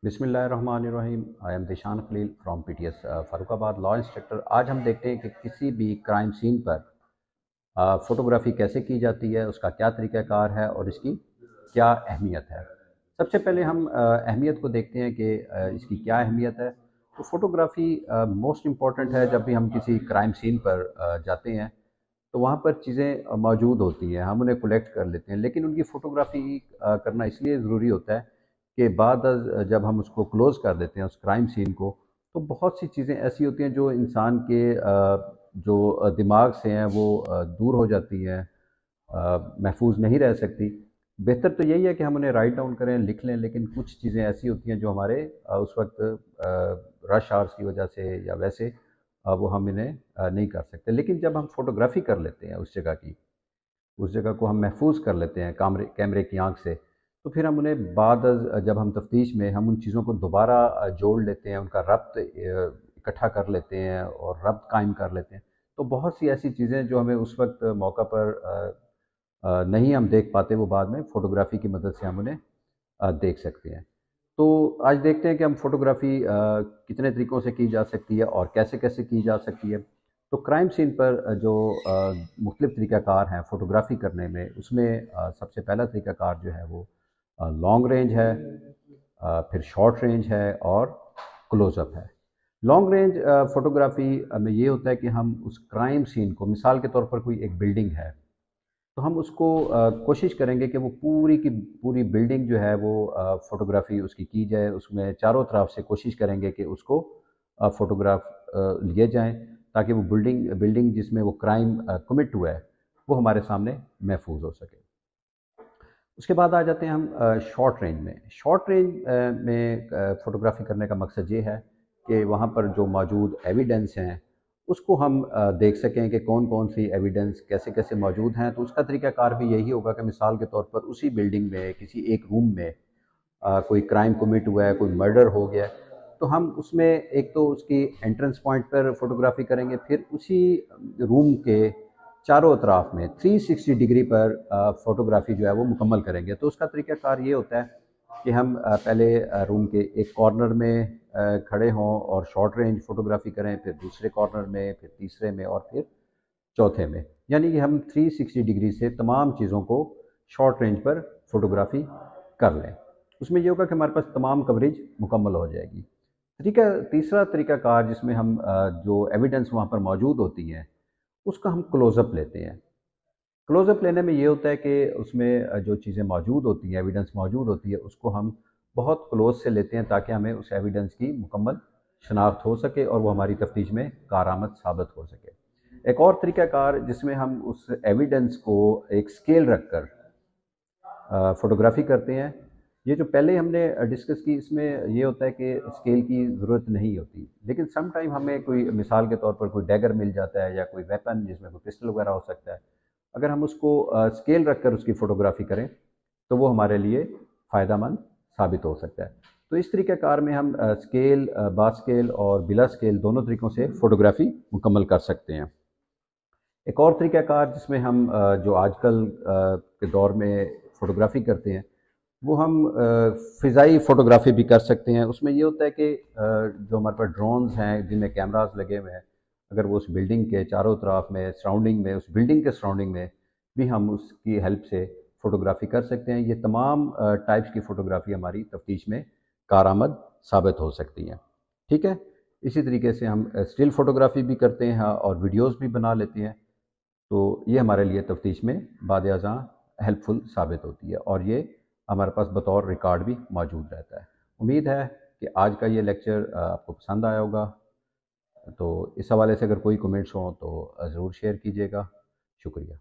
बिस्मिल्लाहिर्रहमानिर्रहीम। I am Dishan Khalil from PTS Farooqabad law instructor. आज हम देखते हैं कि किसी भी क्राइम सीन पर फ़ोटोग्राफ़ी कैसे की जाती है, उसका क्या तरीक़ाकार है और इसकी क्या अहमियत है। सबसे पहले हम अहमियत को देखते हैं कि इसकी क्या अहमियत है। तो फ़ोटोग्राफ़ी मोस्ट इम्पॉर्टेंट है। जब भी हम किसी क्राइम सीन पर जाते हैं तो वहाँ पर चीज़ें मौजूद होती हैं, हम उन्हें कलेक्ट कर लेते हैं, लेकिन उनकी फ़ोटोग्राफ़ी करना इसलिए ज़रूरी होता है कि जब हम उसको क्लोज़ कर देते हैं उस क्राइम सीन को, तो बहुत सी चीज़ें ऐसी होती हैं जो इंसान के जो दिमाग से हैं वो दूर हो जाती हैं, महफूज नहीं रह सकती। बेहतर तो यही है कि हम उन्हें राइट डाउन करें, लिख लें, लेकिन कुछ चीज़ें ऐसी होती हैं जो हमारे उस वक्त रश आवर्स की वजह से या वैसे वो हम इन्हें नहीं कर सकते। लेकिन जब हम फ़ोटोग्राफ़ी कर लेते हैं उस जगह को हम महफूज कर लेते हैं कैमरे की आंख से, तो फिर हम उन्हें जब हम तफ्तीश में हम उन चीज़ों को दोबारा जोड़ लेते हैं, उनका रब्त इकट्ठा कर लेते हैं और रब्त कायम कर लेते हैं। तो बहुत सी ऐसी चीज़ें जो हमें उस वक्त मौका पर नहीं हम देख पाते, वो बाद में फ़ोटोग्राफ़ी की मदद से हम उन्हें देख सकते हैं। तो आज देखते हैं कि हम फ़ोटोग्राफ़ी कितने तरीक़ों से की जा सकती है और कैसे-कैसे की जा सकती है। तो क्राइम सीन पर जो मुख्तलिफ़ तरीक़ाकार हैं फ़ोटोग्राफ़ी करने में, उसमें सबसे पहला तरीक़ाकार जो है वो लॉन्ग रेंज है, फिर शॉर्ट रेंज है और क्लोज़अप है। लॉन्ग रेंज फ़ोटोग्राफ़ी में ये होता है कि हम उस क्राइम सीन को, मिसाल के तौर पर कोई एक बिल्डिंग है, तो हम उसको कोशिश करेंगे कि वो पूरी की पूरी बिल्डिंग जो है वो फ़ोटोग्राफ़ी उसकी की जाए। उसमें चारों तरफ से कोशिश करेंगे कि उसको फ़ोटोग्राफ लिए जाएँ, ताकि वो बिल्डिंग बिल्डिंग जिसमें वो क्राइम कमिट हुआ है, वो हमारे सामने महफूज हो सके। उसके बाद आ जाते हैं हम शॉर्ट रेंज में। शॉर्ट रेंज में फ़ोटोग्राफ़ी करने का मकसद ये है कि वहाँ पर जो मौजूद एविडेंस हैं, उसको हम देख सकें कि कौन-कौन सी एविडेंस कैसे-कैसे मौजूद हैं। तो उसका तरीक़ाकार भी यही होगा कि मिसाल के तौर पर उसी बिल्डिंग में किसी एक रूम में कोई क्राइम कमिट हुआ है, कोई मर्डर हो गया है, तो हम उसमें एक तो उसकी एंट्रेंस पॉइंट पर फ़ोटोग्राफ़ी करेंगे, फिर उसी रूम के चारों तरफ में 360 डिग्री पर फ़ोटोग्राफ़ी जो है वो मुकम्मल करेंगे। तो उसका तरीक़ाकार ये होता है कि हम पहले रूम के एक कॉर्नर में खड़े हों और शॉर्ट रेंज फ़ोटोग्राफ़ी करें, फिर दूसरे कॉर्नर में, फिर तीसरे में और फिर चौथे में। यानी कि हम 360 डिग्री से तमाम चीज़ों को शॉर्ट रेंज पर फ़ोटोग्राफ़ी कर लें। उसमें ये होगा कि हमारे पास तमाम कवरेज मुकम्मल हो जाएगी। तीसरा तरीक़ाकार जिसमें हम जो एविडेंस वहाँ पर मौजूद होती हैं, उसका हम क्लोज़अप लेते हैं। क्लोज़अप लेने में ये होता है कि उसमें जो चीज़ें मौजूद होती हैं, एविडेंस मौजूद होती है, उसको हम बहुत क्लोज़ से लेते हैं, ताकि हमें उस एविडेंस की मुकम्मल शनाख्त हो सके और वो हमारी तफ्तीश में कारआमद साबित हो सके। एक और तरीक़ाकार जिसमें हम उस एविडेंस को एक स्केल रखकर फ़ोटोग्राफ़ी करते हैं। ये जो पहले हमने डिस्कस की, इसमें ये होता है कि स्केल की ज़रूरत नहीं होती, लेकिन सम टाइम हमें कोई मिसाल के तौर पर कोई डैगर मिल जाता है या कोई वेपन जिसमें कोई पिस्टल वगैरह हो सकता है। अगर हम उसको स्केल रखकर उसकी फ़ोटोग्राफ़ी करें, तो वो हमारे लिए फ़ायदेमंद साबित हो सकता है। तो इस तरीक़ाकार में हम स्केल, बास्केल और बिला स्केल दोनों तरीक़ों से फ़ोटोग्राफ़ी मुकम्मल कर सकते हैं। एक और तरीक़ाकार जिसमें हम जो आजकल के दौर में फ़ोटोग्राफ़ी करते हैं, वो हम फ़िज़ाई फ़ोटोग्राफ़ी भी कर सकते हैं। उसमें ये होता है कि जो हमारे पास ड्रोन्स हैं जिनमें कैमराज़ लगे हुए हैं, अगर वो उस बिल्डिंग के चारों तरफ में, सराउंडिंग में, उस बिल्डिंग के सराउंडिंग में भी हम उसकी हेल्प से फ़ोटोग्राफ़ी कर सकते हैं। ये तमाम टाइप्स की फ़ोटोग्राफ़ी हमारी तफ्तीश में कारआमद साबित हो सकती हैं। ठीक है? इसी तरीके से हम स्टिल फ़ोटोग्राफ़ी भी करते हैं और वीडियोज़ भी बना लेते हैं। तो ये हमारे लिए तफ्तीश में बाद-ए-अज़ां हेल्पफुल साबित होती है और ये हमारे पास बतौर रिकॉर्ड भी मौजूद रहता है। उम्मीद है कि आज का ये लेक्चर आपको पसंद आया होगा। तो इस हवाले से अगर कोई कमेंट्स हों तो ज़रूर शेयर कीजिएगा। शुक्रिया।